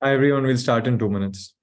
Hi everyone, we'll start in 2 minutes.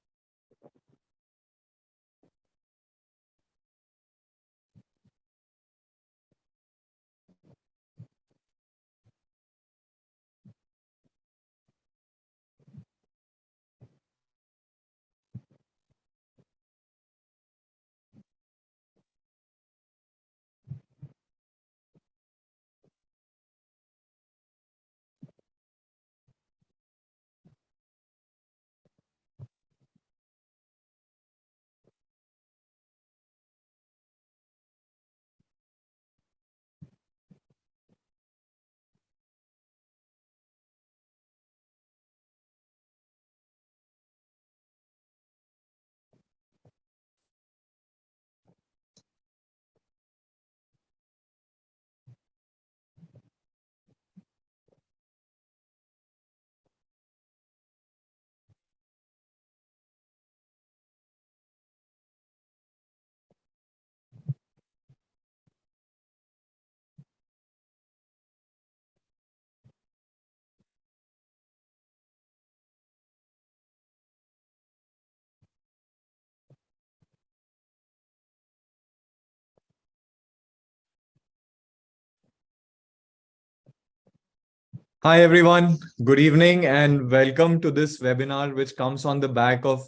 Hi everyone, good evening and welcome to this webinar which comes on the back of a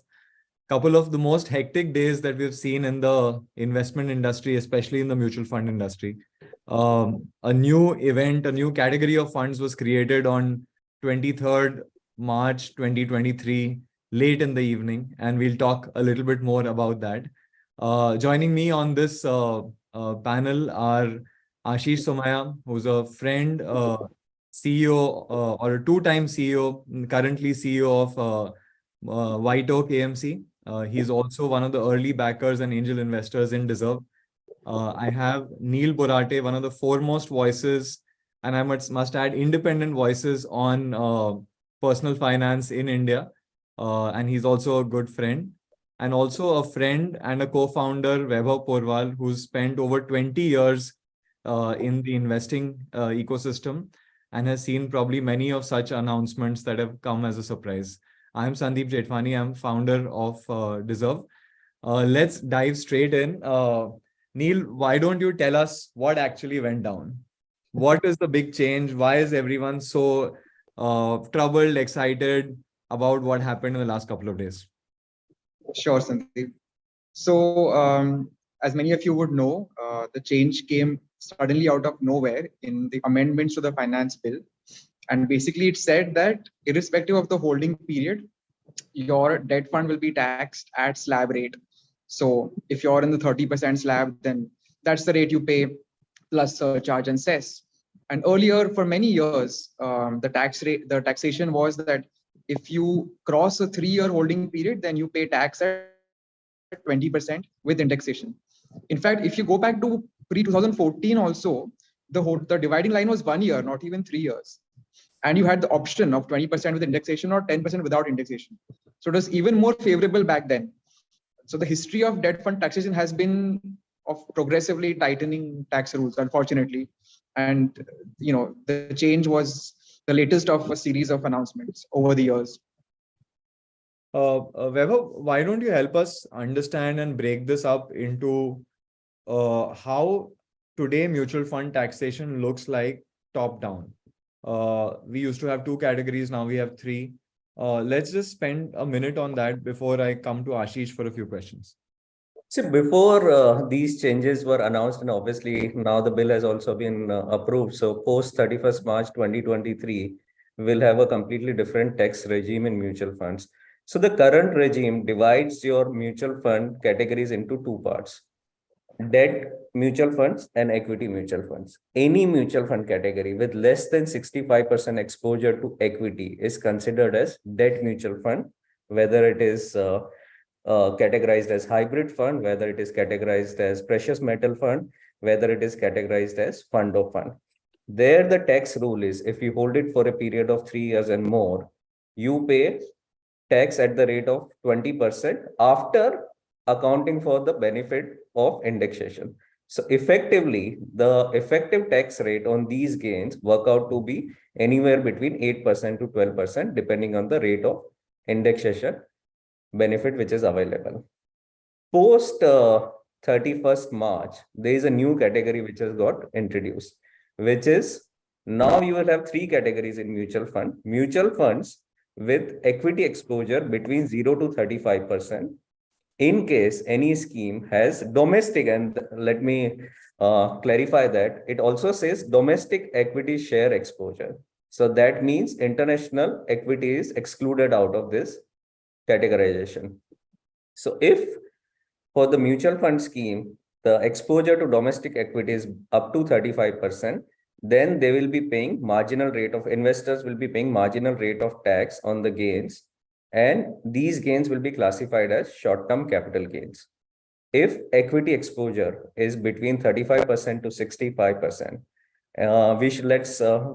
couple of the most hectic days that we've seen in the investment industry, especially in the mutual fund industry. A new event, a new category of funds was created on 23rd March 2023, late in the evening, and we'll talk a little bit more about that. Joining me on this panel are Aashish Sommaiyaa, who's a friend, CEO or a two-time CEO, currently CEO of WhiteOak AMC. He's also one of the early backers and angel investors in Dezerv. I have Neil Borate, one of the foremost voices, and I must add independent voices on personal finance in India. And he's also a good friend. And also a friend and a co-founder, Vaibhav Porwal, who's spent over 20 years in the investing ecosystem and has seen probably many of such announcements that have come as a surprise. I'm Sandeep Jethwani. I'm founder of Dezerv. Let's dive straight in. Neil, why don't you tell us what actually went down? What is the big change? Why is everyone so troubled, excited about what happened in the last couple of days? Sure, Sandeep. So, as many of you would know, the change came suddenly out of nowhere in the amendments to the finance bill. And basically, it said that irrespective of the holding period, your debt fund will be taxed at slab rate. So, if you're in the 30% slab, then that's the rate you pay plus surcharge and cess. And earlier, for many years, the taxation was that if you cross a 3-year holding period, then you pay tax at 20% with indexation. In fact, if you go back to pre-2014 also, the dividing line was 1 year, not even 3 years. And you had the option of 20% with indexation or 10% without indexation. So it was even more favorable back then. So the history of debt fund taxation has been of progressively tightening tax rules, unfortunately. And the change was the latest of a series of announcements over the years. Vaibhav, why don't you help us understand and break this up into how today mutual fund taxation looks like top down? We used to have 2 categories, now we have 3. Let's just spend a minute on that before I come to Aashish for a few questions. See, before these changes were announced, and obviously now the bill has also been approved. So post 31st March 2023, we'll have a completely different tax regime in mutual funds. So the current regime divides your mutual fund categories into 2 parts: debt mutual funds and equity mutual funds. Any mutual fund category with less than 65% exposure to equity is considered as debt mutual fund, whether it is categorized as hybrid fund, whether it is categorized as precious metal fund, whether it is categorized as fund of fund. There, the tax rule is if you hold it for a period of 3 years and more, you pay tax at the rate of 20% after accounting for the benefit of indexation. So effectively, the effective tax rate on these gains work out to be anywhere between 8% to 12%, depending on the rate of indexation benefit which is available. Post 31st March, there is a new category which has got introduced, which is now you will have three categories in mutual fund. Mutual funds with equity exposure between 0 to 35%. In case any scheme has domestic, and let me clarify that it also says domestic equity share exposure. So that means international equity is excluded out of this categorization. So if for the mutual fund scheme, the exposure to domestic equity is up to 35%, then they will be paying marginal rate of investors will be paying marginal rate of tax on the gains. And these gains will be classified as short-term capital gains. If equity exposure is between 35% to 65%, we should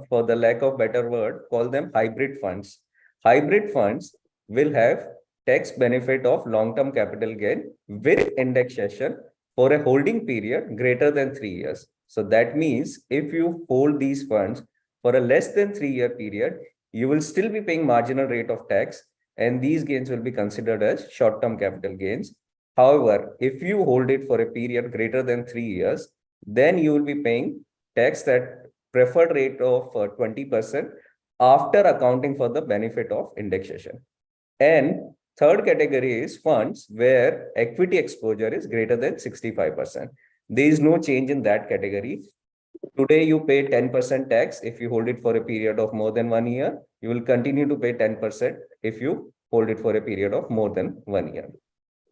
for the lack of better word, call them hybrid funds. Hybrid funds will have tax benefit of long-term capital gain with indexation for a holding period greater than 3 years. So that means if you hold these funds for a less than 3-year period, you will still be paying marginal rate of tax, and these gains will be considered as short-term capital gains. However, if you hold it for a period greater than 3 years, then you will be paying tax at preferred rate of 20% after accounting for the benefit of indexation. And third category is funds where equity exposure is greater than 65%. There is no change in that category. Today, you pay 10% tax if you hold it for a period of more than 1 year. You will continue to pay 10% if you hold it for a period of more than 1 year.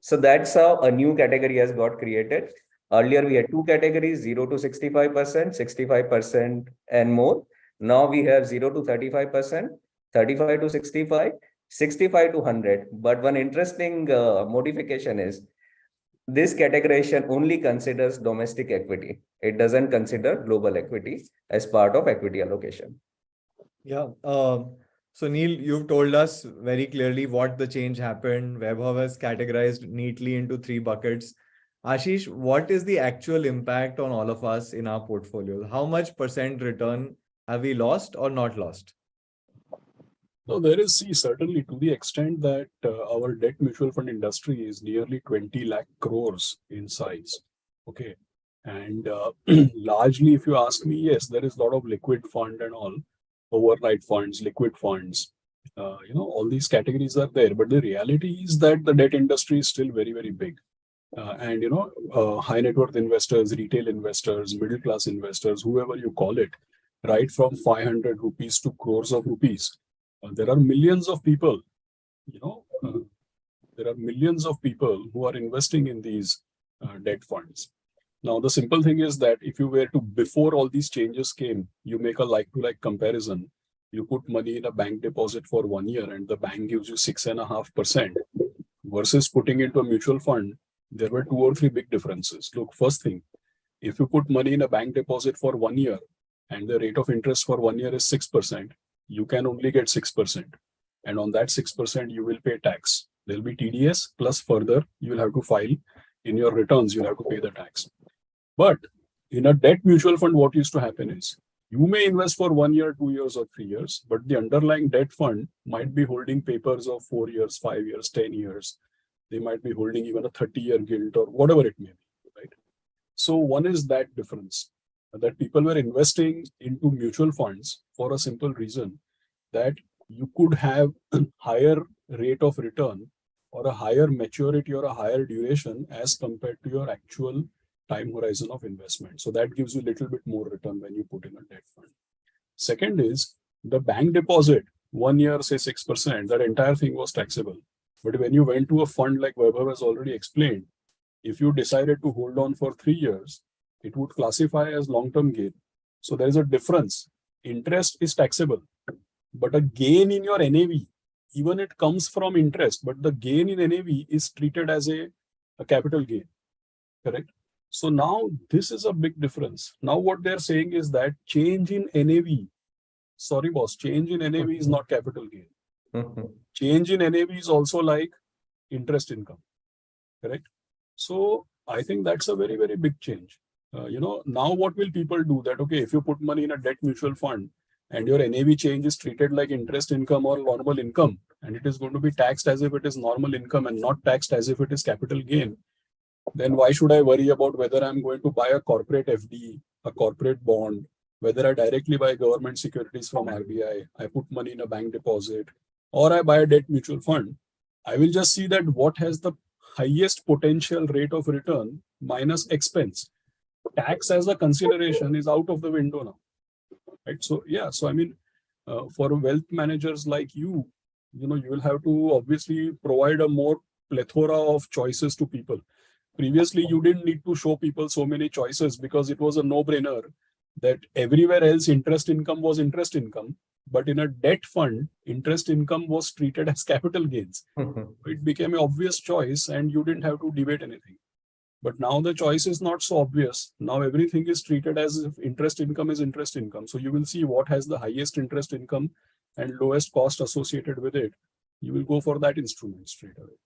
So that's how a new category has got created. Earlier, we had two categories, 0 to 65%, 65% and more. Now we have 0 to 35%, 35 to 65, 65 to 100. But one interesting modification is this categorization only considers domestic equity. It doesn't consider global equity as part of equity allocation. Yeah. So Neil, you've told us very clearly what the change happened. Vaibhav has categorized neatly into 3 buckets. Aashish, what is the actual impact on all of us in our portfolios? How much % return have we lost or not lost? No, there is, certainly to the extent that our debt mutual fund industry is nearly 20 lakh crores in size. Okay. And largely, if you ask me, yes, there is a lot of liquid fund and all, overnight funds, liquid funds, all these categories are there. But the reality is that the debt industry is still very, very big. And, high net worth investors, retail investors, middle class investors, whoever you call it, right from 500 rupees to crores of rupees. There are millions of people, there are millions of people who are investing in these debt funds. Now, the simple thing is that if you were to, before all these changes came, you make a like-to-like comparison. You put money in a bank deposit for 1 year and the bank gives you 6.5% versus putting into a mutual fund. There were 2 or 3 big differences. Look, first thing, if you put money in a bank deposit for 1 year and the rate of interest for 1 year is 6%, you can only get 6%. And on that 6%, you will pay tax. There'll be TDS plus further, you'll have to file in your returns, you'll have to pay the tax. But in a debt mutual fund, what used to happen is you may invest for 1 year, 2 years, or 3 years, but the underlying debt fund might be holding papers of 4 years, 5 years, 10 years. They might be holding even a 30-year gilt or whatever it may be, right? So one is that difference, that people were investing into mutual funds for a simple reason that you could have a higher rate of return or a higher maturity or a higher duration as compared to your actual time horizon of investment. So that gives you a little bit more return when you put in a debt fund. Second is the bank deposit, 1 year, say 6%, that entire thing was taxable. But when you went to a fund like Vaibhav has already explained, if you decided to hold on for 3 years, it would classify as long-term gain. So there is a difference. Interest is taxable, but a gain in your NAV, even it comes from interest, but the gain in NAV is treated as a capital gain, correct? So now this is a big difference. Now what they're saying is that change in NAV, sorry boss, change in NAV is not capital gain. Change in NAV is also like interest income, correct? So I think that's a very, very big change. Now what will people do that, okay, if you put money in a debt mutual fund and your NAV change is treated like interest income or normal income, and it is going to be taxed as if it is normal income and not taxed as if it is capital gain, then why should I worry about whether I'm going to buy a corporate FD, a corporate bond, whether I directly buy government securities from RBI, I put money in a bank deposit, or I buy a debt mutual fund? I will just see that what has the highest potential rate of return minus expense. Tax as a consideration is out of the window now, right? So yeah, so I mean, for wealth managers like you know, you will have to obviously provide a more plethora of choices to people. Previously, you didn't need to show people so many choices because it was a no-brainer that everywhere else interest income was interest income, but in a debt fund, interest income was treated as capital gains. It became an obvious choice and you didn't have to debate anything. But now the choice is not so obvious. Now everything is treated as if interest income is interest income. So you will see what has the highest interest income and lowest cost associated with it. You will go for that instrument straight away.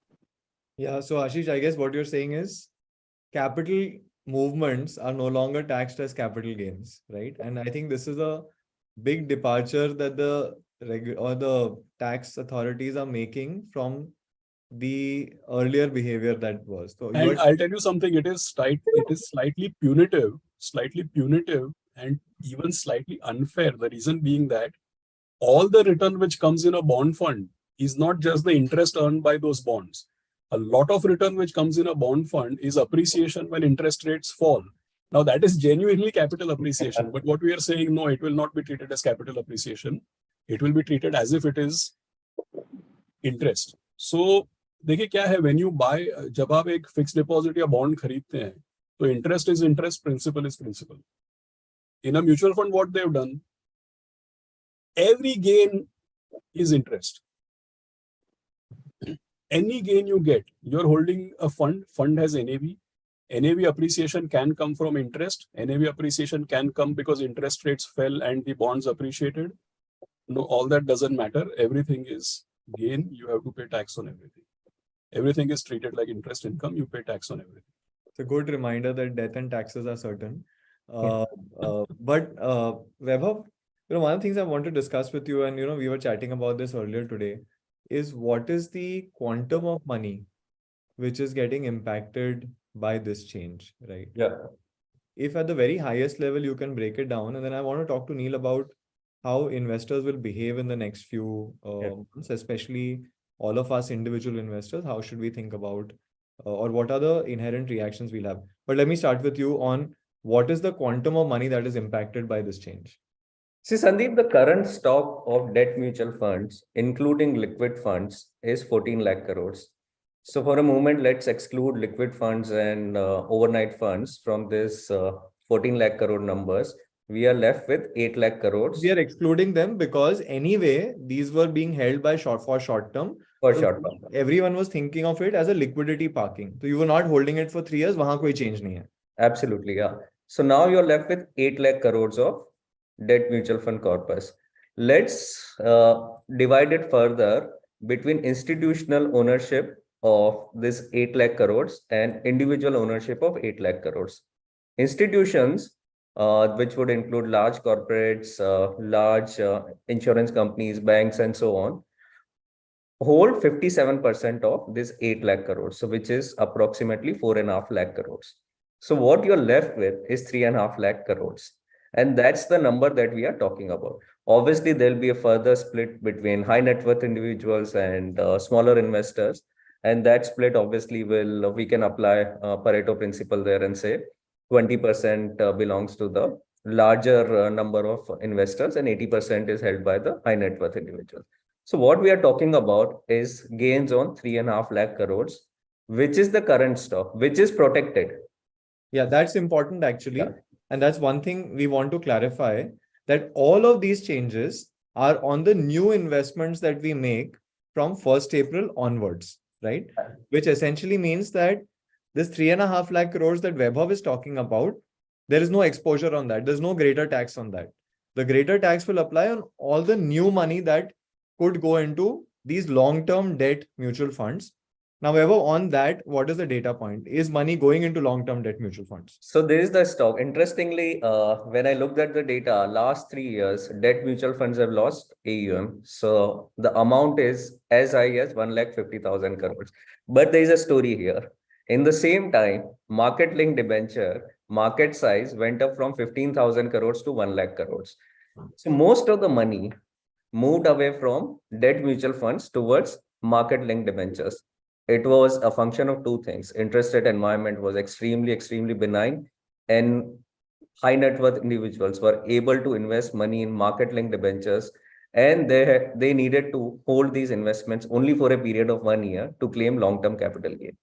Yeah, so Ashish, I guess what you're saying is capital movements are no longer taxed as capital gains, right? And I think this is a big departure that the tax authorities are making from the earlier behavior that was. So And I'll tell you something, it is slightly punitive, and even slightly unfair. The reason being that all the return which comes in a bond fund is not just the interest earned by those bonds. A lot of return which comes in a bond fund is appreciation when interest rates fall. Now that is genuinely capital appreciation, but what we are saying, no, it will not be treated as capital appreciation. It will be treated as if it is interest. So देखिए क्या है, when you buy, जब आप एक fixed deposit या bond खरीदते हैं, तो interest is interest, principal is principal. In a mutual fund, what they've done, every gain is interest. Any gain you get, you're holding a fund has NAV. NAV appreciation can come from interest. NAV appreciation can come because interest rates fell and the bonds appreciated. No, all that doesn't matter. Everything is gain. You have to pay tax on everything. Everything is treated like interest income. You pay tax on everything. It's a good reminder that death and taxes are certain. But Vaibhav, one of the things I want to discuss with you, and we were chatting about this earlier today, is what is the quantum of money which is getting impacted by this change, right? Yeah. If at the very highest level you can break it down, and then I want to talk to Neil about how investors will behave in the next few months, especially all of us individual investors. How should we think about or what are the inherent reactions we'll have? But let me start with you on what is the quantum of money that is impacted by this change? See, Sandeep, the current stock of debt mutual funds, including liquid funds, is 14 lakh crores. So for a moment, let's exclude liquid funds and overnight funds from this 14 lakh crore numbers. We are left with 8 lakh crores. We are excluding them because anyway, these were being held by short term. For short term. Everyone was thinking of it as a liquidity parking. So you were not holding it for 3 years. Wahan koi change nahi hai. Absolutely, yeah. So now you're left with 8 lakh crores of debt mutual fund corpus. Let's divide it further between institutional ownership of this 8 lakh crores and individual ownership of 8 lakh crores. Institutions, which would include large corporates, large insurance companies, banks, and so on, hold 57% of this 8 lakh crores, so which is approximately 4.5 lakh crores. So what you're left with is 3.5 lakh crores. And that's the number that we are talking about. Obviously, there'll be a further split between high net worth individuals and smaller investors. And that split obviously we can apply Pareto principle there and say 20% belongs to the larger number of investors and 80% is held by the high net worth individuals. So what we are talking about is gains on 3.5 lakh crores, which is the current stock, which is protected. Yeah, that's important actually. Yeah. And that's one thing we want to clarify, that all of these changes are on the new investments that we make from 1st April onwards, right? Which essentially means that this 3.5 lakh crores that Vaibhav is talking about, there is no exposure on that. There's no greater tax on that. The greater tax will apply on all the new money that could go into these long-term debt mutual funds, Now, Vaibhav, on that, what is the data point? Is money going into long-term debt mutual funds? So there is the stock. Interestingly, when I looked at the data, last 3 years, debt mutual funds have lost AUM. So the amount is as high as 1,50,000 crores. But there is a story here. In the same time, market linked debenture market size went up from 15,000 crores to 1 lakh crores. So most of the money moved away from debt mutual funds towards market linked debentures. It was a function of two things. Interest rate environment was extremely benign, and high net worth individuals were able to invest money in market linked debentures, and they needed to hold these investments only for a period of 1 year to claim long term capital gain.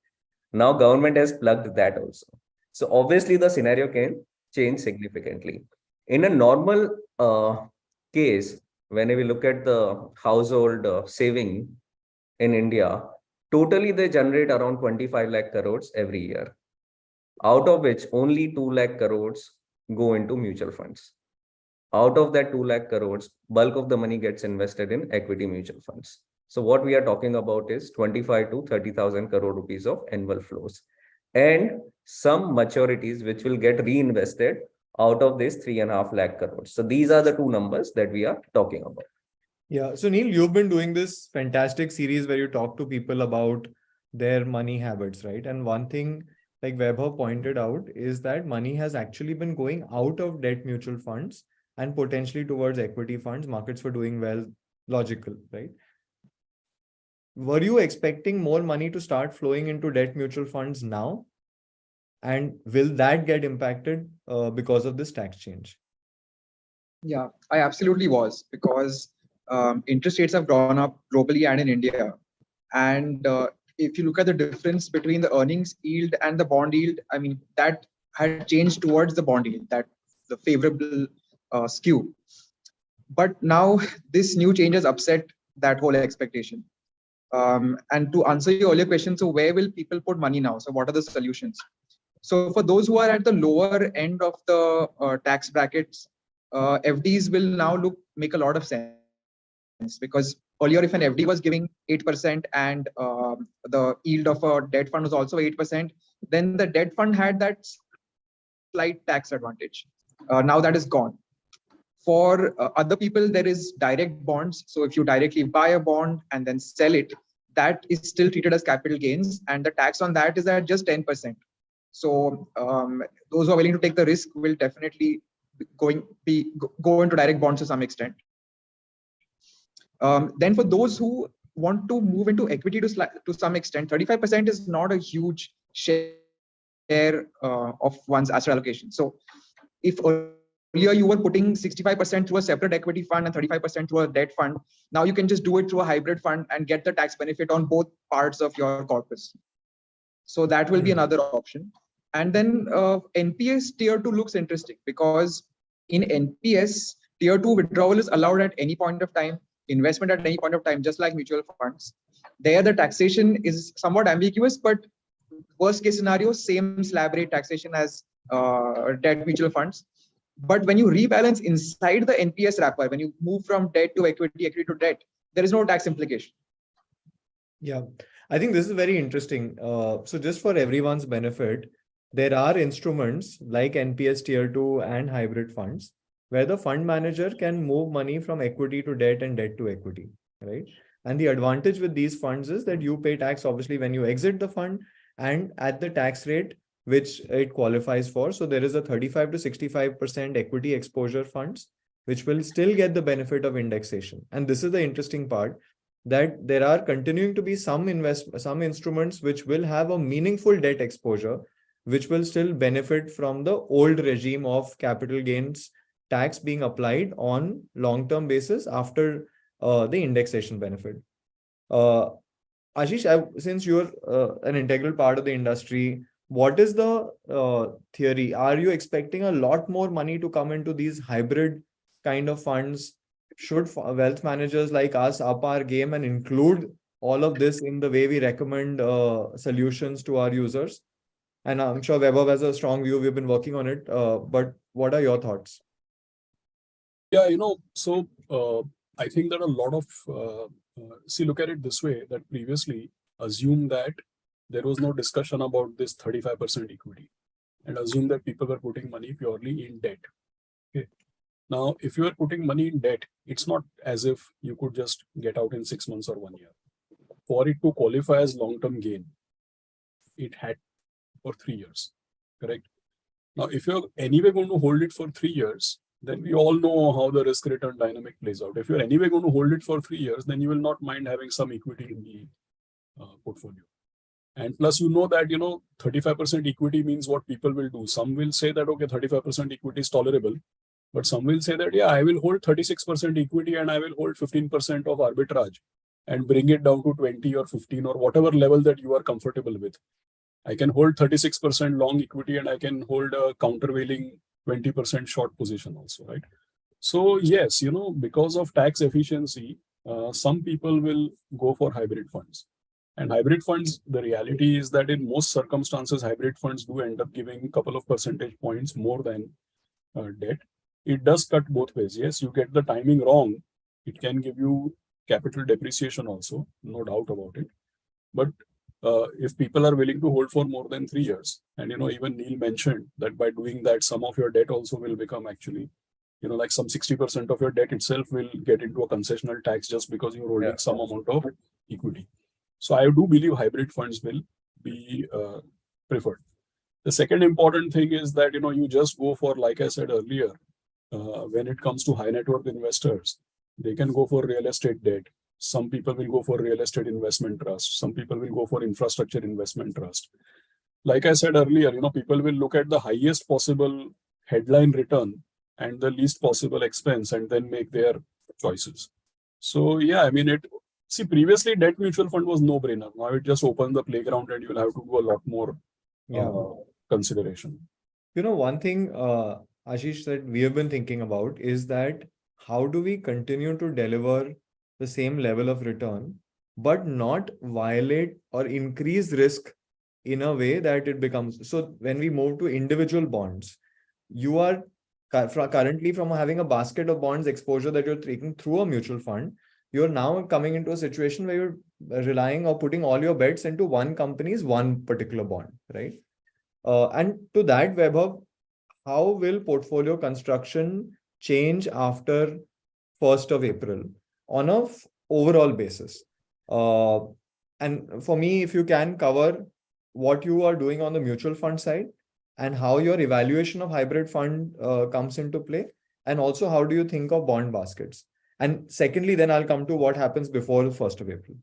Now government has plugged that also. So obviously the scenario can change significantly. In a normal case, when we look at the household saving in India, totally they generate around 25 lakh crores every year, out of which only 2 lakh crores go into mutual funds. Out of that 2 lakh crores, bulk of the money gets invested in equity mutual funds. So what we are talking about is 25 to 30,000 crore rupees of annual flows and some maturities which will get reinvested out of this 3.5 lakh crores. So these are the two numbers that we are talking about. Yeah. So Neil, you've been doing this fantastic series where you talk to people about their money habits, right? And one thing, like Vaibhav pointed out, is that money has actually been going out of debt mutual funds and potentially towards equity funds. Markets were doing well, logical, right? Were you expecting more money to start flowing into debt mutual funds now? And will that get impacted because of this tax change? Yeah, I absolutely was, because interest rates have gone up globally and in India. And if you look at the difference between the earnings yield and the bond yield, I mean, that had changed towards the bond yield, that the favorable skew. But now this new change has upset that whole expectation. And to answer your earlier question, so where will people put money now? So what are the solutions? So for those who are at the lower end of the tax brackets, FDs will now make a lot of sense, because earlier if an FD was giving 8% and the yield of a debt fund was also 8%, then the debt fund had that slight tax advantage. Now that is gone. For other people, there is direct bonds. So if you directly buy a bond and then sell it, that is still treated as capital gains, and the tax on that is at just 10%. So those who are willing to take the risk will definitely go into direct bonds to some extent. Then for those who want to move into equity to some extent, 35% is not a huge share of one's asset allocation. So if earlier you were putting 65% through a separate equity fund and 35% through a debt fund, now you can just do it through a hybrid fund and get the tax benefit on both parts of your corpus. So that will be another option. And then NPS tier 2 looks interesting, because in NPS, tier 2 withdrawal is allowed at any point of time, investment at any point of time, just like mutual funds. There the taxation is somewhat ambiguous, but worst case scenario, same slab rate taxation as debt mutual funds. But when you rebalance inside the NPS wrapper, when you move from debt to equity, equity to debt, there is no tax implication. Yeah, I think this is very interesting. So just for everyone's benefit, there are instruments like NPS tier 2 and hybrid funds where the fund manager can move money from equity to debt and debt to equity, right? And the advantage with these funds is that you pay tax obviously when you exit the fund and at the tax rate which it qualifies for. So there is a 35 to 65% equity exposure funds, which will still get the benefit of indexation. And this is the interesting part, that there are continuing to be some instruments which will have a meaningful debt exposure, which will still benefit from the old regime of capital gains tax being applied on long-term basis after the indexation benefit. Aashish, since you're an integral part of the industry, what is the theory? Are you expecting a lot more money to come into these hybrid kind of funds? Should wealth managers like us up our game and include all of this in the way we recommend solutions to our users? And I'm sure Vaibhav has a strong view. We've been working on it. But what are your thoughts? Yeah, so I think that a lot of, look at it this way, that previously assume that there was no discussion about this 35% equity, and assume that people were putting money purely in debt. Okay. Now, if you are putting money in debt, it's not as if you could just get out in 6 months or 1 year. For it to qualify as long-term gain, it had for 3 years, correct? Now, if you're anyway going to hold it for 3 years, then we all know how the risk return dynamic plays out. If you're anyway going to hold it for 3 years, then you will not mind having some equity in the portfolio. And plus, you know that, 35% equity means what people will do. Some will say that, okay, 35% equity is tolerable. But some will say that, yeah, I will hold 36% equity and I will hold 15% of arbitrage and bring it down to 20 or 15 or whatever level that you are comfortable with. I can hold 36% long equity and I can hold a countervailing 20% short position also, right? So yes, because of tax efficiency, some people will go for hybrid funds. And hybrid funds, the reality is that in most circumstances, hybrid funds do end up giving a couple of percentage points more than debt. It does cut both ways. Yes, you get the timing wrong. It can give you capital depreciation also, no doubt about it. But if people are willing to hold for more than 3 years, and even Neil mentioned that by doing that, some of your debt also will become actually, like some 60% of your debt itself will get into a concessional tax just because you're holding some amount of equity. So I do believe hybrid funds will be preferred. The second important thing is that, you just go for, like I said earlier, when it comes to high net worth investors, they can go for real estate debt. Some people will go for real estate investment trust. Some people will go for infrastructure investment trust. Like I said earlier, people will look at the highest possible headline return and the least possible expense and then make their choices. So yeah, see, previously debt mutual fund was no brainer. Now it just opens the playground and you'll have to do a lot more consideration. One thing, Aashish, that we have been thinking about is that how do we continue to deliver the same level of return, but not violate or increase risk in a way that it becomes. So when we move to individual bonds, you are currently from having a basket of bonds exposure that you're taking through a mutual fund, you're now coming into a situation where you're relying or putting all your bets into one company's one particular bond, right? And to that, Vaibhav, how will portfolio construction change after 1st of April on a overall basis? And for me, if you can cover what you are doing on the mutual fund side and how your evaluation of hybrid fund comes into play, and also how do you think of bond baskets? And secondly, then I'll come to what happens before the 1st of April.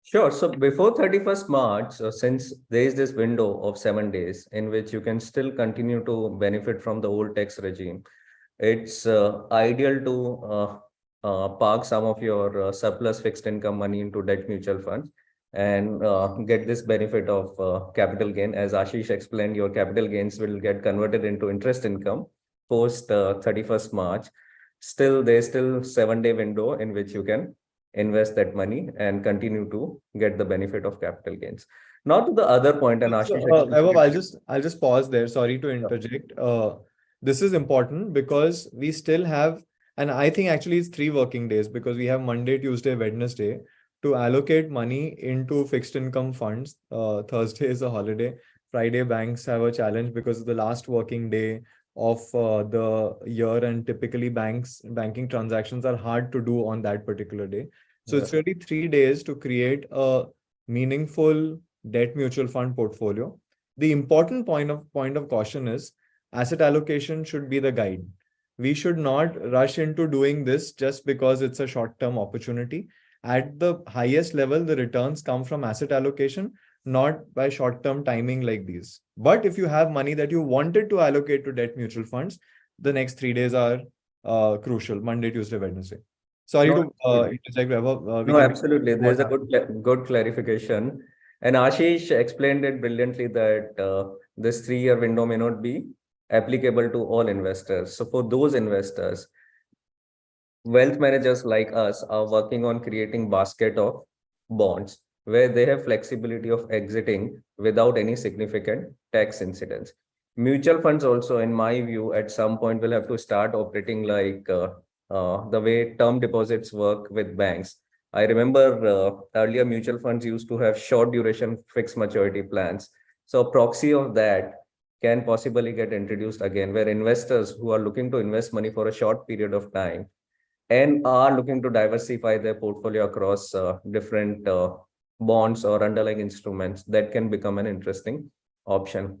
Sure. So before 31st March, since there is this window of 7 days in which you can still continue to benefit from the old tax regime, it's ideal to park some of your surplus fixed income money into debt mutual funds and get this benefit of capital gain. As Aashish explained, your capital gains will get converted into interest income post 31st March. Still, there's still 7-day window in which you can invest that money and continue to get the benefit of capital gains. Now to the other point, and Aashish, I'll just pause there. Sorry to interject. This is important because we still have, and I think actually it's 3 working days because we have Monday, Tuesday, Wednesday to allocate money into fixed income funds. Thursday is a holiday. Friday, banks have a challenge because it's the last working day of the year, and typically banking transactions are hard to do on that particular day. So it's really 3 days to create a meaningful debt mutual fund portfolio. The important point of caution is asset allocation should be the guide. We should not rush into doing this just because it's a short-term opportunity. At the highest level, the returns come from asset allocation, not by short-term timing like these. But if you have money that you wanted to allocate to debt mutual funds, the next 3 days are crucial: Monday, Tuesday, Wednesday. Sorry to interject, Vaibhav. No, absolutely. There's a good clarification. And Aashish explained it brilliantly that this 3-year window may not be applicable to all investors. So for those investors, wealth managers like us are working on creating basket of bonds where they have flexibility of exiting without any significant tax incidents. Mutual funds also, in my view, at some point will have to start operating like the way term deposits work with banks. I remember earlier mutual funds used to have short duration fixed maturity plans. So a proxy of that can possibly get introduced again, where investors who are looking to invest money for a short period of time and are looking to diversify their portfolio across different bonds or underlying instruments, that can become an interesting option.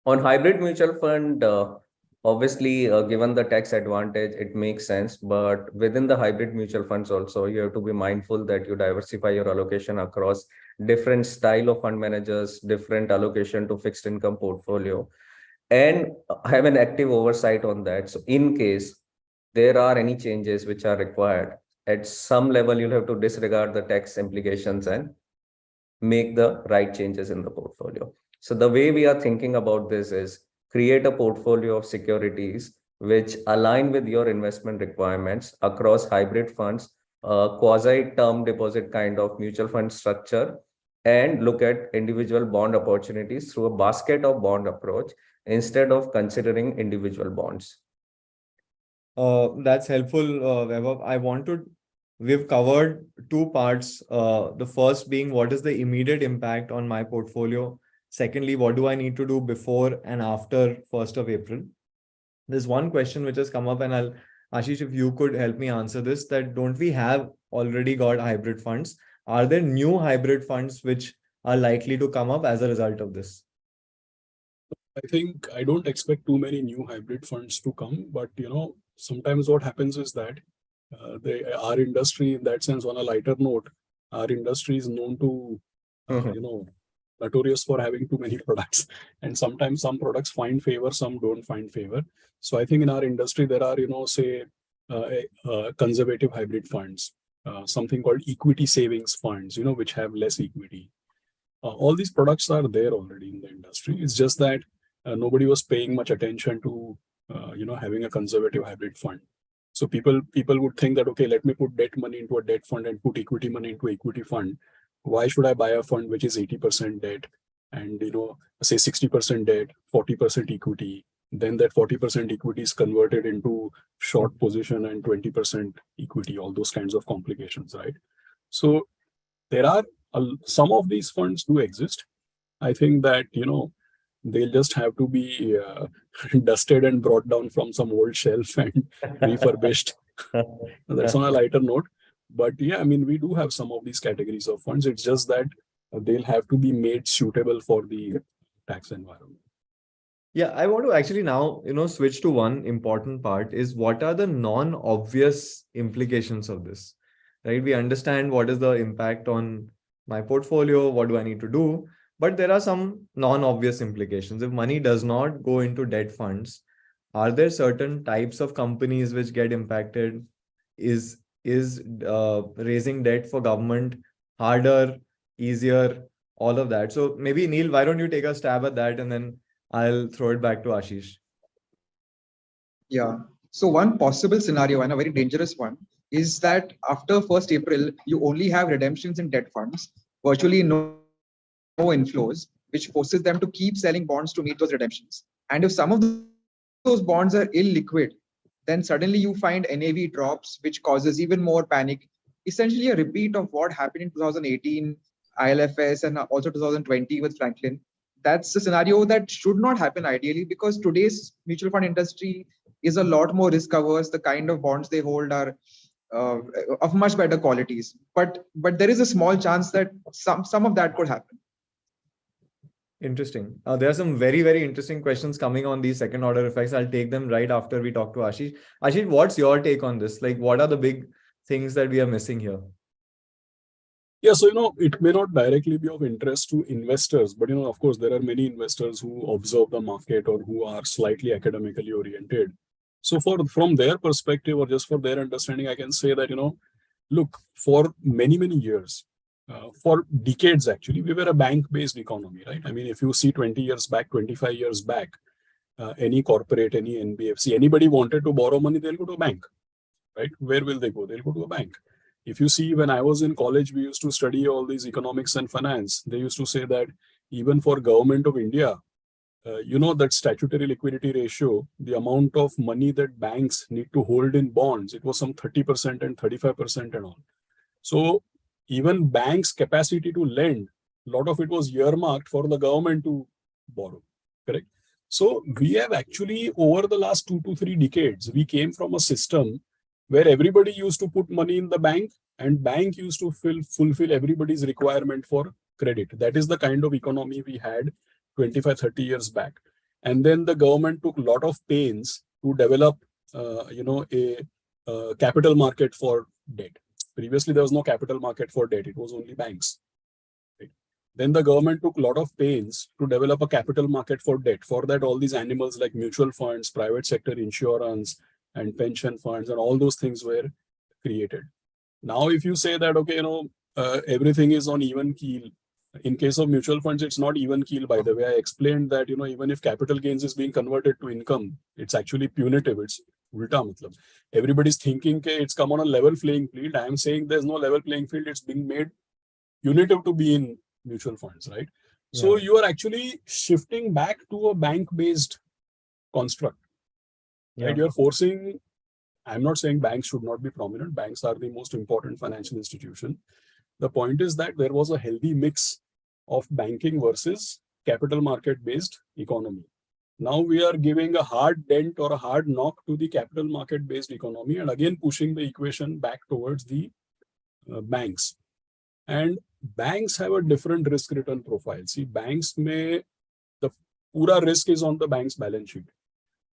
On hybrid mutual fund, obviously, given the tax advantage, it makes sense. But within the hybrid mutual funds also, you have to be mindful that you diversify your allocation across different style of fund managers, different allocation to fixed income portfolio, and have an active oversight on that. So in case there are any changes which are required, at some level, you'll have to disregard the tax implications and make the right changes in the portfolio. So the way we are thinking about this is create a portfolio of securities which align with your investment requirements across hybrid funds, quasi-term deposit kind of mutual fund structure, and look at individual bond opportunities through a basket of bond approach instead of considering individual bonds. That's helpful, Vaibhav. We've covered two parts. The first being what is the immediate impact on my portfolio? Secondly, what do I need to do before and after 1st of April? There's one question which has come up, and Aashish, if you could help me answer this, that don't we have already got hybrid funds? Are there new hybrid funds which are likely to come up as a result of this? I think I don't expect too many new hybrid funds to come, but sometimes what happens is that our industry, in that sense, on a lighter note, our industry is known to, notorious for having too many products, and sometimes some products find favor, some don't find favor. So I think in our industry there are, conservative hybrid funds, something called equity savings funds, which have less equity. All these products are there already in the industry. It's just that nobody was paying much attention to, having a conservative hybrid fund. So people would think that, okay, let me put debt money into a debt fund and put equity money into equity fund. Why should I buy a fund which is 80% debt and, say 60% debt, 40% equity? Then that 40% equity is converted into short position and 20% equity, all those kinds of complications, right? So there are some of these funds do exist. I think that, they'll just have to be dusted and brought down from some old shelf and refurbished. That's on a lighter note. But yeah, I mean, we do have some of these categories of funds. It's just that they'll have to be made suitable for the tax environment. Yeah, I want to actually now, switch to one important part is what are the non-obvious implications of this, right? We understand what is the impact on my portfolio, what do I need to do? But there are some non-obvious implications. If money does not go into debt funds, are there certain types of companies which get impacted? Is raising debt for government harder, easier, all of that? So maybe Neil, why don't you take a stab at that and then I'll throw it back to Aashish. Yeah. So one possible scenario, and a very dangerous one, is that after 1st April, you only have redemptions in debt funds, virtually no inflows, which forces them to keep selling bonds to meet those redemptions. And if some of those bonds are illiquid, then suddenly you find NAV drops, which causes even more panic. Essentially a repeat of what happened in 2018, ILFS, and also 2020 with Franklin. That's a scenario that should not happen ideally, because today's mutual fund industry is a lot more risk averse. The kind of bonds they hold are of much better qualities. But there is a small chance that some of that could happen. Interesting. There are some very, very interesting questions coming on these second order effects. I'll take them right after we talk to Aashish. Aashish, what's your take on this? Like, what are the big things that we are missing here? Yeah, so, it may not directly be of interest to investors, but, of course, there are many investors who observe the market or who are slightly academically oriented. So from their perspective or just for their understanding, I can say that, look, for many, many years, for decades, actually, we were a bank-based economy, right? I mean, if you see 20 years back, 25 years back, any corporate, any NBFC, anybody wanted to borrow money, they'll go to a bank, right? Where will they go? They'll go to a bank. If you see, when I was in college, we used to study all these economics and finance. They used to say that even for government of India, that statutory liquidity ratio, the amount of money that banks need to hold in bonds, it was some 30% and 35% and all. So even banks' capacity to lend, a lot of it was earmarked for the government to borrow, correct? So we have actually, over the last 2 to 3 decades, we came from a system where everybody used to put money in the bank and bank used to fulfill everybody's requirement for credit. That is the kind of economy we had 25, 30 years back. And then the government took a lot of pains to develop, a capital market for debt. Previously, there was no capital market for debt. It was only banks. Right? Then the government took a lot of pains to develop a capital market for debt. For that, all these animals like mutual funds, private sector insurance, and pension funds, and all those things were created. Now, if you say that, okay, everything is on even keel. In case of mutual funds, it's not even keel, by the way. I explained that, even if capital gains is being converted to income, it's actually punitive. It's ulta matlab. Everybody's thinking that it's come on a level playing field. I am saying there's no level playing field. It's being made punitive to be in mutual funds, right? Yeah. So you are actually shifting back to a bank-based construct, right? You're forcing, I'm not saying banks should not be prominent. Banks are the most important financial institution. The point is that there was a healthy mix of banking versus capital market-based economy. Now we are giving a hard dent or a hard knock to the capital market-based economy and again pushing the equation back towards the banks. And banks have a different risk-return profile. See, banks the pura risk is on the bank's balance sheet.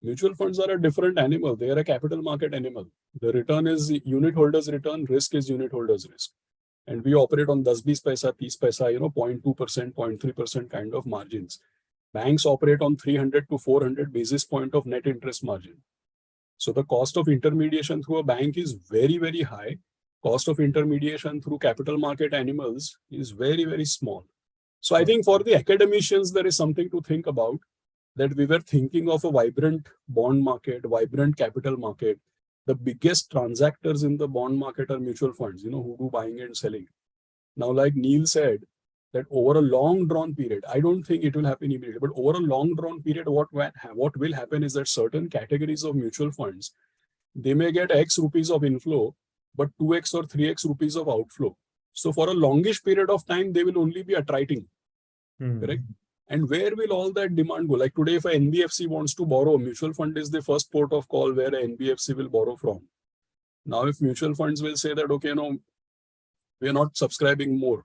Mutual funds are a different animal. They are a capital market animal. The return is unit holders return, risk is unit holders risk. And we operate on 10-20 paisa, 30 paisa, 0.2%, 0.3% kind of margins. Banks operate on 300 to 400 basis point of net interest margin. So the cost of intermediation through a bank is very, very high. Cost of intermediation through capital market animals is very, very small. So I think for the academicians, there is something to think about, that we were thinking of a vibrant bond market, vibrant capital market. The biggest transactors in the bond market are mutual funds, who do buying and selling. Now, like Neil said, that over a long drawn period, I don't think it will happen immediately, but over a long drawn period, what will happen is that certain categories of mutual funds, they may get X rupees of inflow, but 2X or 3X rupees of outflow. So for a longish period of time, they will only be attriting, correct? And where will all that demand go? Like today, if an NBFC wants to borrow, mutual fund is the first port of call where an NBFC will borrow from. Now, if mutual funds will say that, okay, we are not subscribing more,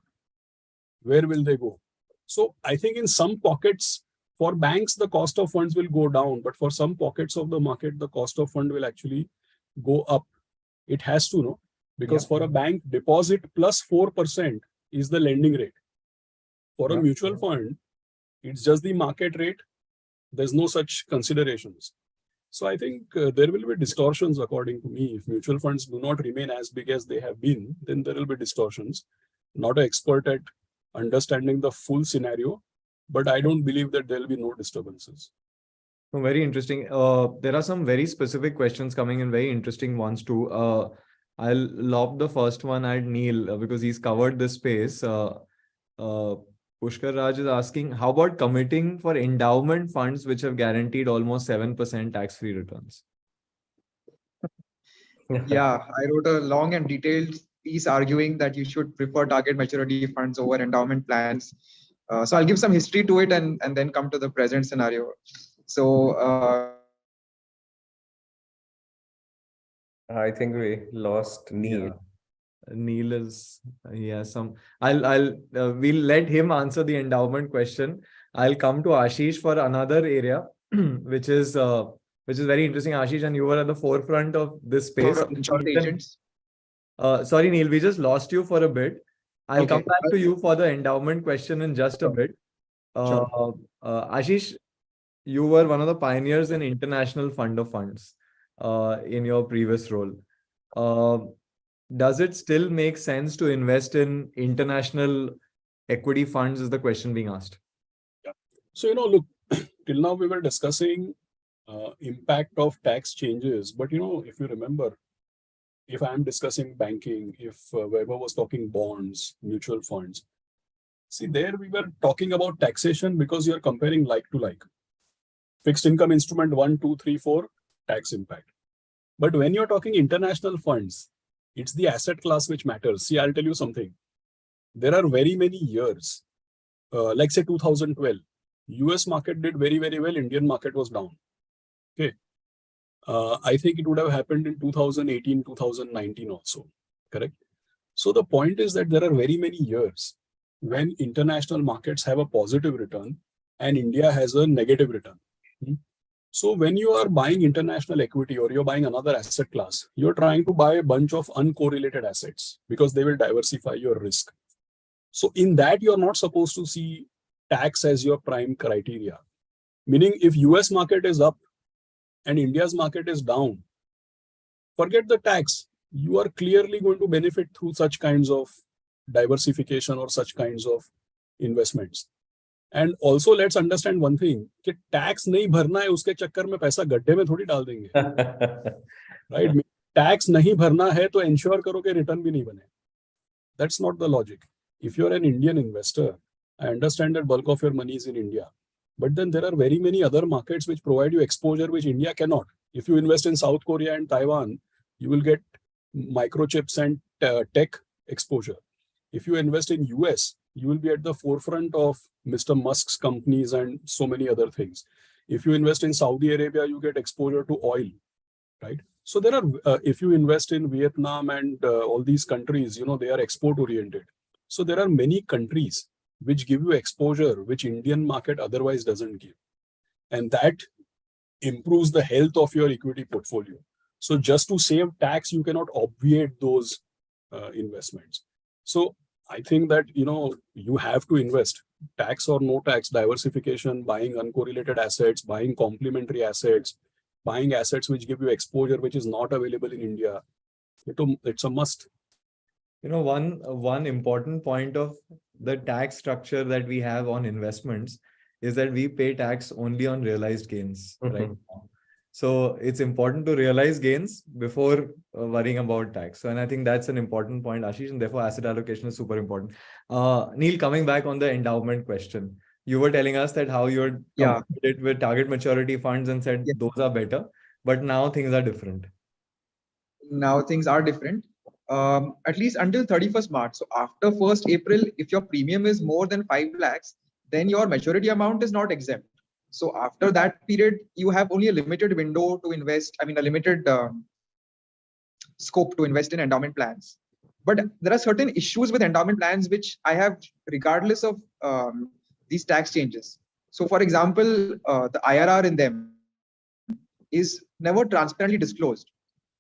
where will they go? So I think in some pockets, for banks, the cost of funds will go down, but for some pockets of the market, the cost of fund will actually go up. It has to, because for a bank, deposit plus 4% is the lending rate. For a mutual fund, it's just the market rate. There's no such considerations. So I think there will be distortions according to me. If mutual funds do not remain as big as they have been, then there will be distortions. Not an expert at understanding the full scenario, but I don't believe that there will be no disturbances. Oh, very interesting. There are some very specific questions coming in, very interesting ones too. I'll lob the first one at Neil because he's covered this space. Pushkar Raj is asking, how about committing for endowment funds which have guaranteed almost 7% tax-free returns? Yeah, I wrote a long and detailed piece arguing that you should prefer target maturity funds over endowment plans. So I'll give some history to it and then come to the present scenario. So I think we lost Neil. Yeah. Neil is, he has some, we'll let him answer the endowment question. I'll come to Aashish for another area, which is very interesting, Aashish, and you were at the forefront of this space. Agents. Sorry, Neil, we just lost you for a bit. I'll come back to you for the endowment question in just a bit. Aashish, you were one of the pioneers in international fund of funds in your previous role. Does it still make sense to invest in international equity funds is the question being asked. Yeah. So, look, till now we were discussing impact of tax changes. But, if you remember, if I'm discussing banking, if Vaibhav was talking bonds, mutual funds, see there we were talking about taxation because you're comparing like to like. Fixed income instrument 1, 2, 3, 4, tax impact. But when you're talking international funds, It's the asset class which matters. See, I'll tell you something. There are very many years, like say 2012, US market did very, very well. Indian market was down. Okay. I think it would have happened in 2018, 2019 also. Correct. So the point is that there are very many years when international markets have a positive return and India has a negative return. So when you are buying international equity or you're buying another asset class, you're trying to buy a bunch of uncorrelated assets because they will diversify your risk. So in that, you're not supposed to see tax as your prime criteria. Meaning if US market is up and India's market is down, forget the tax. You are clearly going to benefit through such kinds of diversification or such kinds of investments. And also let's understand one thing, कि tax नहीं भरना है उसके चक्कर में पैसा गड्ढे में थोड़ी डाल देंगे. Right? Tax नहीं भरना है तो ensure करो कि return भी नहीं बने. That's not the logic. If you're an Indian investor, I understand that bulk of your money is in India. But then there are very many other markets which provide you exposure which India cannot. If you invest in South Korea and Taiwan, you will get microchips and tech exposure. If you invest in US, you will be at the forefront of Mr. Musk's companies and so many other things. If you invest in Saudi Arabia, you get exposure to oil, right? So there are, if you invest in Vietnam and all these countries, you know, they are export oriented. So there are many countries which give you exposure, which Indian market otherwise doesn't give. And that improves the health of your equity portfolio. So just to save tax, you cannot obviate those investments. So I think that, you know, you have to invest, tax or no tax, diversification, buying uncorrelated assets, buying complementary assets, buying assets which give you exposure, which is not available in India. It's a must. You know, one important point of the tax structure that we have on investments is that we pay tax only on realized gains, right? So it's important to realize gains before worrying about tax. So, and I think that's an important point, Aashish, and therefore asset allocation is super important. Neil, coming back on the endowment question, you were telling us that how you're compared it with target maturity funds and said those are better, but now things are different. Now things are different, at least until 31st March. So after 1st April, if your premium is more than 5 lakhs, then your maturity amount is not exempt. So after that period, you have only a limited window to invest. I mean, a limited scope to invest in endowment plans. But there are certain issues with endowment plans which I have, regardless of these tax changes. So for example, the IRR in them is never transparently disclosed.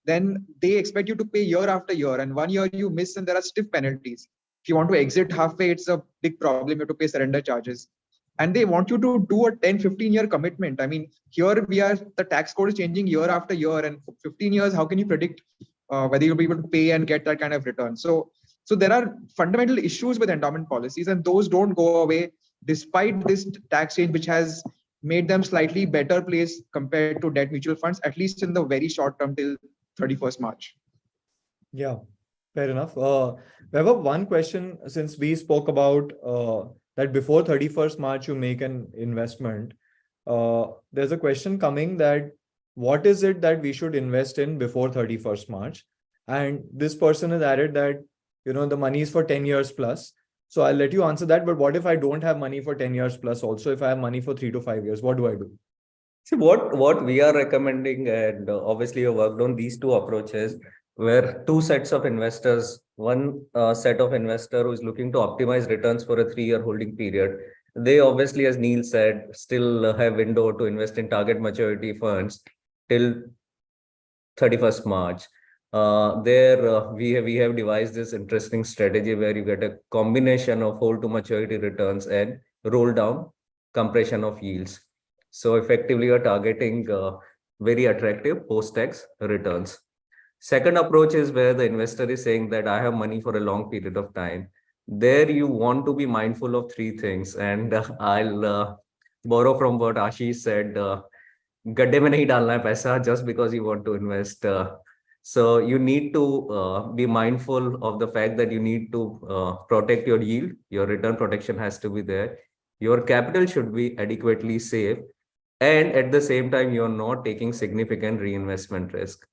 Then they expect you to pay year after year, and 1 year you miss and there are stiff penalties. If you want to exit halfway, it's a big problem. You have to pay surrender charges. And they want you to do a 10-15 year commitment. I mean, here the tax code is changing year after year, and for 15 years, how can you predict whether you'll be able to pay and get that kind of return? So there are fundamental issues with endowment policies, and those don't go away despite this tax change, which has made them slightly better placed compared to debt mutual funds, at least in the very short term till 31st March. Yeah, fair enough. Vaibhav, one question, since we spoke about that before 31st March, you make an investment. There's a question coming that what is it that we should invest in before 31st March? And this person has added that, you know, the money is for 10 years plus. So I'll let you answer that. But what if I don't have money for 10 years plus also? If I have money for 3 to 5 years, what do I do? See, what we are recommending, and obviously you worked on these two approaches, where two sets of investors, one set of investor who is looking to optimize returns for a 3-year holding period. They obviously, as Neil said, still have window to invest in target maturity funds till 31st March. We have devised this interesting strategy where you get a combination of hold to maturity returns and roll down compression of yields. So effectively, you're targeting very attractive post-tax returns. Second approach is where the investor is saying that I have money for a long period of time. There you want to be mindful of 3 things. And I'll borrow from what Aashish said, gadde mein nahi dalna hai paisa just because you want to invest. So you need to be mindful of the fact that you need to protect your yield. Your return protection has to be there. Your capital should be adequately safe. And at the same time, you're not taking significant reinvestment risk.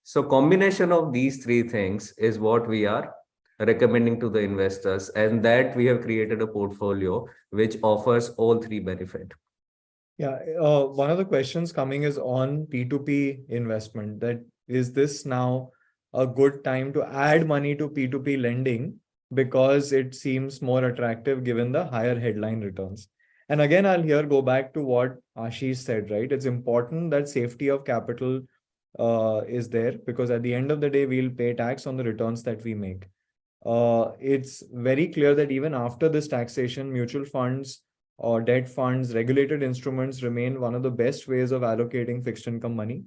So combination of these three things is what we are recommending to the investors, and that we have created a portfolio which offers all three benefit. Yeah, one of the questions coming is on P2P investment. That is this now a good time to add money to P2P lending because it seems more attractive given the higher headline returns. And again, I'll here go back to what Aashish said, right? It's important that safety of capital is there because at the end of the day, we'll pay tax on the returns that we make. It's very clear that even after this taxation, mutual funds or debt funds, regulated instruments remain one of the best ways of allocating fixed income money.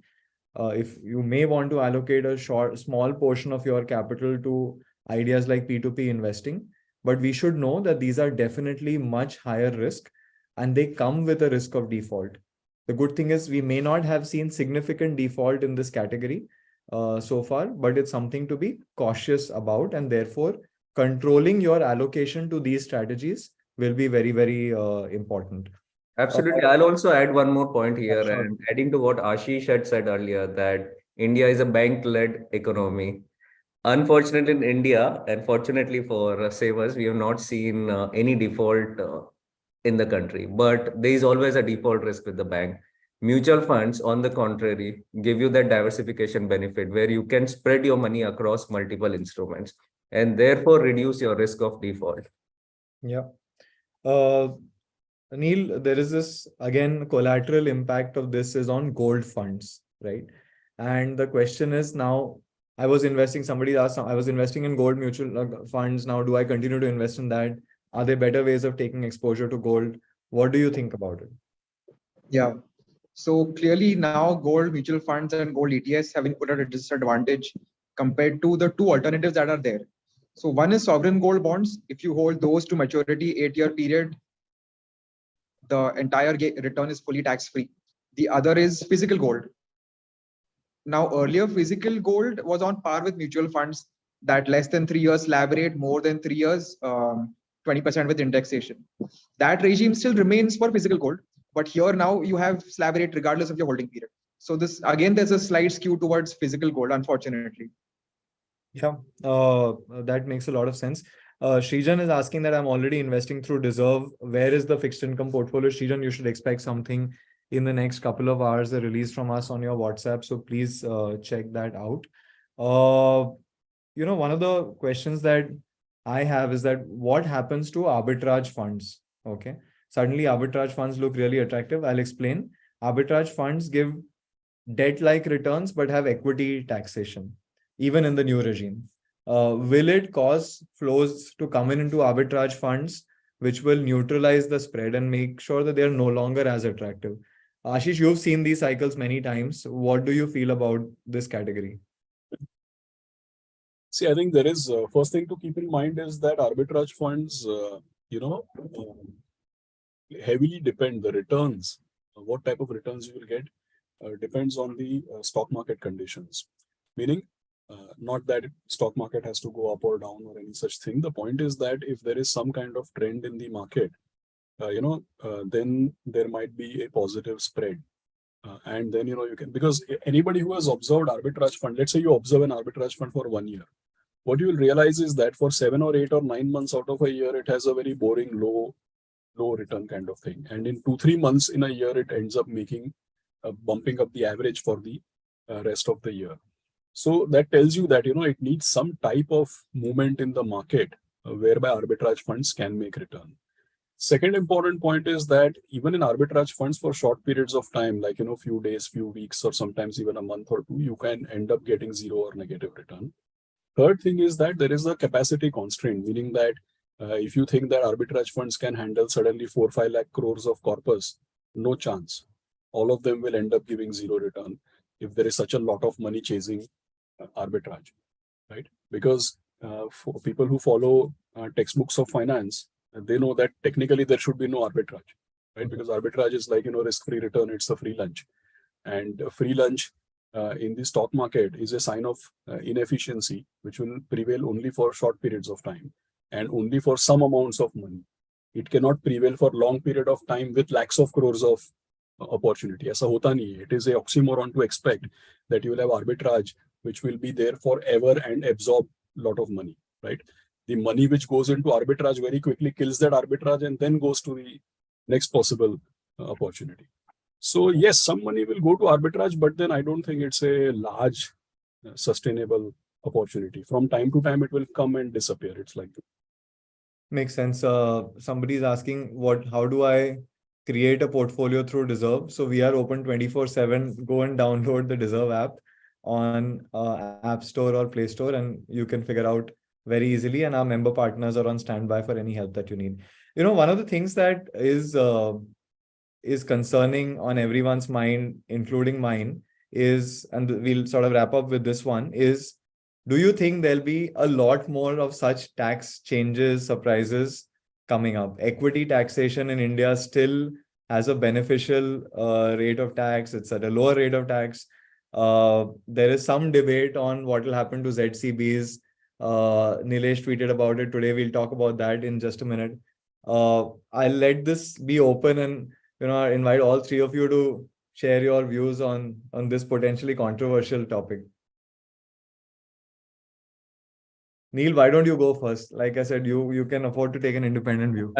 If you may want to allocate a small portion of your capital to ideas like P2P investing, but we should know that these are definitely much higher risk and they come with a risk of default. The good thing is we may not have seen significant default in this category so far, but it's something to be cautious about, and therefore controlling your allocation to these strategies will be very, very important. Absolutely. I'll also add one more point here, sure. and adding to what Ashish had said earlier, that India is a bank-led economy. Unfortunately, in India, and fortunately for savers, we have not seen any default in the country, but there is always a default risk with the bank. Mutual funds, on the contrary, give you that diversification benefit where you can spread your money across multiple instruments and therefore reduce your risk of default. Yeah. Neil, there is this, again, collateral impact of this is on gold funds, right? And the question is now, I was investing, somebody asked, I was investing in gold mutual funds. Now, do I continue to invest in that? Are there better ways of taking exposure to gold? What do you think about it? Yeah. So clearly now gold mutual funds and gold ETFs have been put at a disadvantage compared to the two alternatives that are there. So one is sovereign gold bonds. If you hold those to maturity 8-year period, the entire return is fully tax-free. The other is physical gold. Now earlier physical gold was on par with mutual funds that less than 3 years slab rate, more than 3 years, 20% with indexation. That regime still remains for physical gold. But here now you have slab rate regardless of your holding period. So this, again, there's a slight skew towards physical gold, unfortunately. Yeah, that makes a lot of sense. Srijan is asking that I'm already investing through Dezerv. Where is the fixed income portfolio? Srijan, you should expect something in the next couple of hours, a release from us on your WhatsApp. So please check that out. One of the questions that I have is that what happens to arbitrage funds? Okay. Suddenly arbitrage funds look really attractive. I'll explain. Arbitrage funds give debt-like returns, but have equity taxation, even in the new regime. Will it cause flows to come into arbitrage funds, which will neutralize the spread and make sure that they're no longer as attractive? Ashish, you've seen these cycles many times. What do you feel about this category? See, I think there is first thing to keep in mind is that arbitrage funds, heavily depend the returns. What type of returns you will get depends on the stock market conditions. Meaning, not that stock market has to go up or down or any such thing. The point is that if there is some kind of trend in the market, then there might be a positive spread. And then, you can, because anybody who has observed arbitrage fund, let's say you observe an arbitrage fund for 1 year, what you will realize is that for 7 or 8 or 9 months out of a year, it has a very boring low return kind of thing. And in 2-3 months in a year, it ends up making bumping up the average for the rest of the year. So that tells you that, it needs some type of movement in the market whereby arbitrage funds can make return. Second important point is that even in arbitrage funds for short periods of time, like, few days, few weeks, or sometimes even a month or two, you can end up getting zero or negative return. Third thing is that there is a capacity constraint, meaning that if you think that arbitrage funds can handle suddenly 4-5 lakh crores of corpus, no chance. All of them will end up giving zero return if there is such a lot of money chasing arbitrage, right? Because for people who follow textbooks of finance, they know that technically there should be no arbitrage, right? Because arbitrage is like, risk-free return, it's a free lunch. And free lunch in the stock market is a sign of inefficiency, which will prevail only for short periods of time and only for some amounts of money. It cannot prevail for long period of time with lakhs of crores of opportunity. Aisa hota nahi hai. It is a oxymoron to expect that you will have arbitrage which will be there forever and absorb a lot of money, right? The money which goes into arbitrage very quickly kills that arbitrage and then goes to the next possible opportunity. So yes, some money will go to arbitrage, but then I don't think it's a large sustainable opportunity. From time to time, it will come and disappear. It's like that. Makes sense. Somebody's asking how do I create a portfolio through Dezerv? So we are open 24/7. Go and download the Dezerv app on App Store or Play Store, and you can figure out very easily. And our member partners are on standby for any help that you need. One of the things that is concerning on everyone's mind, including mine, is, and we'll sort of wrap up with this one, is do you think there'll be a lot more of such tax changes, surprises coming up? Equity taxation in India still has a beneficial rate of tax. It's at a lower rate of tax. There is some debate on what will happen to ZCBs. Nilesh tweeted about it today. We'll talk about that in just a minute. I'll let this be open and I invite all three of you to share your views on this potentially controversial topic. Neil, why don't you go first? Like I said, you can afford to take an independent view.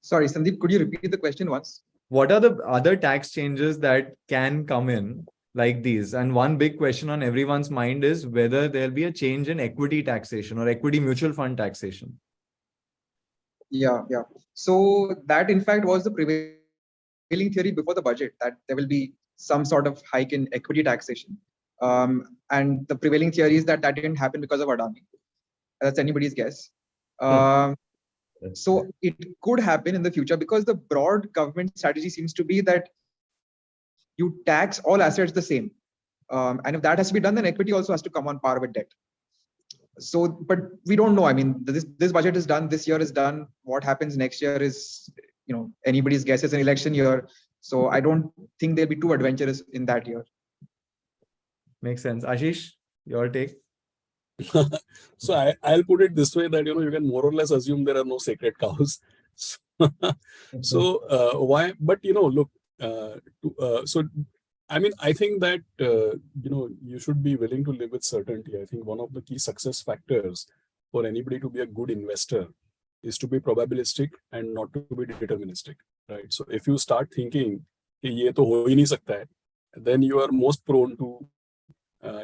Sorry, Sandeep, could you repeat the question once? What are the other tax changes that can come in like these? And one big question on everyone's mind is whether there'll be a change in equity taxation or equity mutual fund taxation. Yeah. So that in fact was the prevailing theory before the budget, that there will be some sort of hike in equity taxation. And the prevailing theory is that didn't happen because of Adani. That's anybody's guess. So it could happen in the future because the broad government strategy seems to be that you tax all assets the same. And if that has to be done, then equity also has to come on par with debt. So, but we don't know. I mean, this budget is done. This year is done. What happens next year is, anybody's guess. It's an election year. So I don't think they'll be too adventurous in that year. Makes sense. Aashish, your take? So I'll put it this way that, you can more or less assume there are no sacred cows. So why? But, look, so I mean, I think that, you should be willing to live with certainty. I think one of the key success factors for anybody to be a good investor is to be probabilistic and not to be deterministic, right? So if you start thinking, ye to ho hi nahi sakta hai, then you are most prone to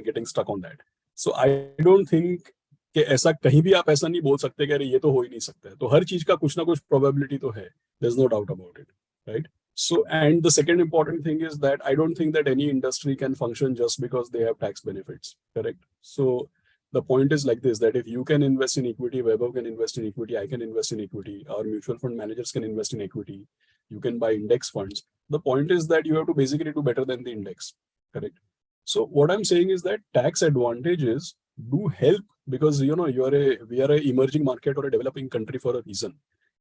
getting stuck on that. So I don't think कि ऐसा कहीं भी आप ऐसा नहीं बोल सकते कि अरे ये तो हो ही नहीं सकता है. तो हर चीज का कुछ ना कुछ probability तो है. There's no doubt about it, right? So, and the second important thing is that I don't think that any industry can function just because they have tax benefits, correct? So the point is like this, that if you can invest in equity, Vaibhav can invest in equity, I can invest in equity, our mutual fund managers can invest in equity, you can buy index funds. The point is that you have to basically do better than the index, correct? So what I'm saying is that tax advantages do help because, we are an emerging market or a developing country for a reason.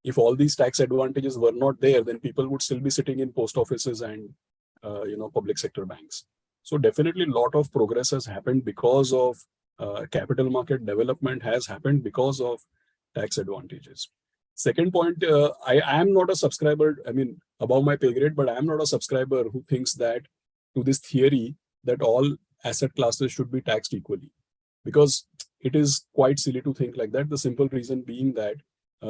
If all these tax advantages were not there, then people would still be sitting in post offices and, public sector banks. So definitely a lot of progress has happened because of capital market development has happened because of tax advantages. Second point, I am not a subscriber, above my pay grade, but I am not a subscriber who thinks that to this theory that all asset classes should be taxed equally, because it is quite silly to think like that. The simple reason being that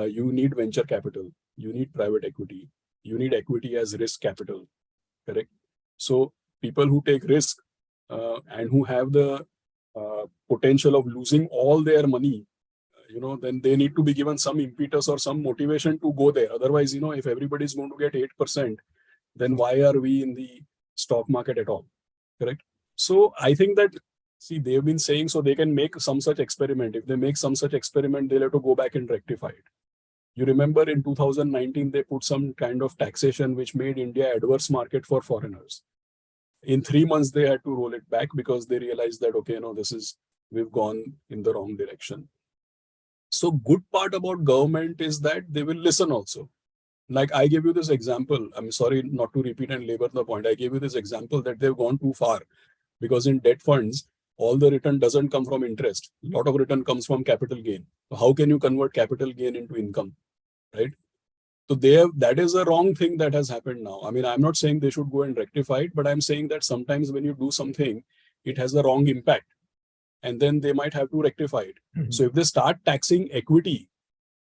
you need venture capital, you need private equity, you need equity as risk capital, correct? So people who take risk and who have the potential of losing all their money, then they need to be given some impetus or some motivation to go there. Otherwise, if everybody is going to get 8%, then why are we in the stock market at all, correct? So I think that, see, they've been saying so they can make some such experiment. If they make some such experiment, they'll have to go back and rectify it. You remember in 2019, they put some kind of taxation which made India adverse market for foreigners. In 3 months, they had to roll it back because they realized that, okay, we've gone in the wrong direction. So good part about government is that they will listen also. Like I gave you this example, I'm sorry not to repeat and labor the point. I gave you this example that they've gone too far because in debt funds, all the return doesn't come from interest. A lot of return comes from capital gain. So how can you convert capital gain into income, right? So that is a wrong thing that has happened now. I mean, I'm not saying they should go and rectify it, but I'm saying that sometimes when you do something, it has the wrong impact, and then they might have to rectify it. So if they start taxing equity,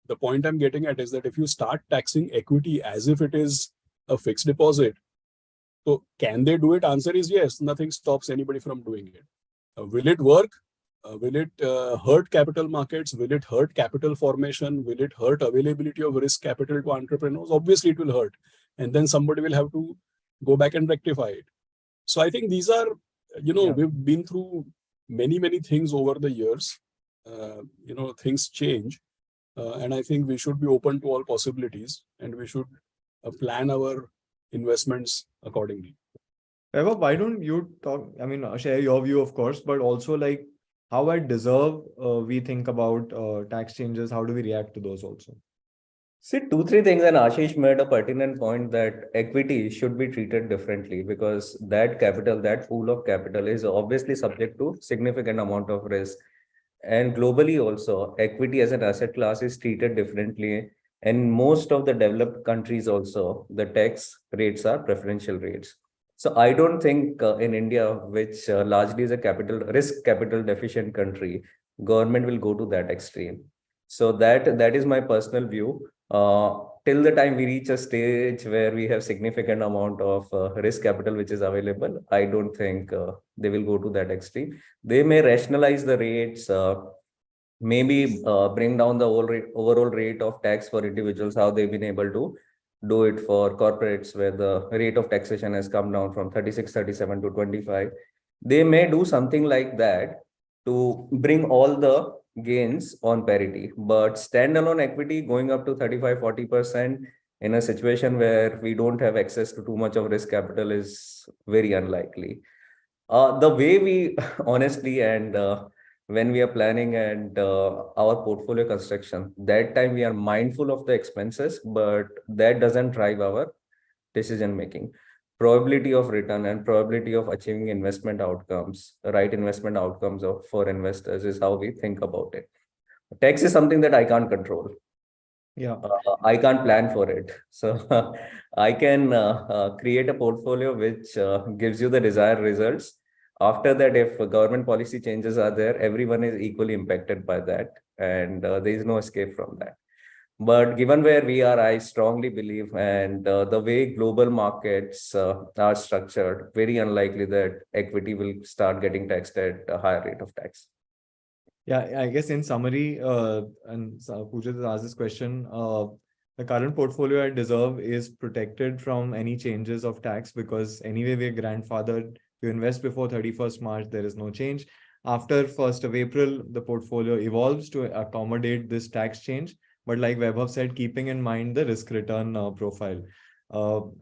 the point I'm getting at is that if you start taxing equity as if it is a fixed deposit, so can they do it? Answer is yes. Nothing stops anybody from doing it. Will it work? Will it hurt capital markets? Will it hurt capital formation? Will it hurt availability of risk capital to entrepreneurs? Obviously, it will hurt. And then somebody will have to go back and rectify it. So I think these are, we've been through many, many things over the years. Things change. And I think we should be open to all possibilities, and we should plan our investments accordingly. Vaibhav, why don't you talk? I mean, share your view, of course, but also like how at Dezerv we think about tax changes. How do we react to those also? See, 2-3 things, and Aashish made a pertinent point that equity should be treated differently, because that capital, that pool of capital is obviously subject to significant amount of risk. And globally also, equity as an asset class is treated differently. And most of the developed countries also, the tax rates are preferential rates. So I don't think in India, which largely is a risk capital deficient country, government will go to that extreme. So that is my personal view. Till the time we reach a stage where we have significant amount of risk capital which is available, I don't think they will go to that extreme. They may rationalize the rates, maybe bring down the overall rate of tax for individuals, how they've been able to do it for corporates, where the rate of taxation has come down from 36, 37 to 25. They may do something like that to bring all the gains on parity, but standalone equity going up to 35-40% in a situation where we don't have access to too much of risk capital is very unlikely. The way we honestly, and when we are planning and our portfolio construction, that time we are mindful of the expenses, but that doesn't drive our decision making. Probability of return and probability of achieving investment outcomes, right investment outcomes for investors, is how we think about it. Tax is something that I can't control. Yeah, I can't plan for it. So I can create a portfolio which gives you the desired results. After that, if government policy changes are there, everyone is equally impacted by that, and there is no escape from that. But given where we are, I strongly believe, and the way global markets are structured, very unlikely that equity will start getting taxed at a higher rate of tax. Yeah, I guess in summary, and Pooja has asked this question, the current portfolio at Dezerv is protected from any changes of tax, because anyway we're grandfathered. You invest before 31st March, there is no change. After 1st of April, the portfolio evolves to accommodate this tax change. But like Vaibhav said, keeping in mind the risk return profile.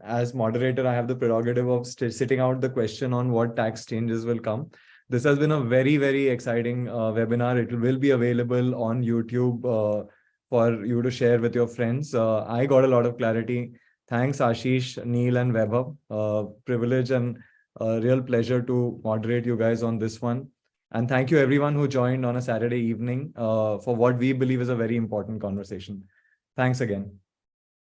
As moderator, I have the prerogative of sitting out the question on what tax changes will come. This has been a very, very exciting webinar. It will be available on YouTube for you to share with your friends. I got a lot of clarity. Thanks, Aashish, Neil, and Vaibhav. Privilege and real pleasure to moderate you guys on this one. And thank you everyone who joined on a Saturday evening for what we believe is a very important conversation. Thanks again.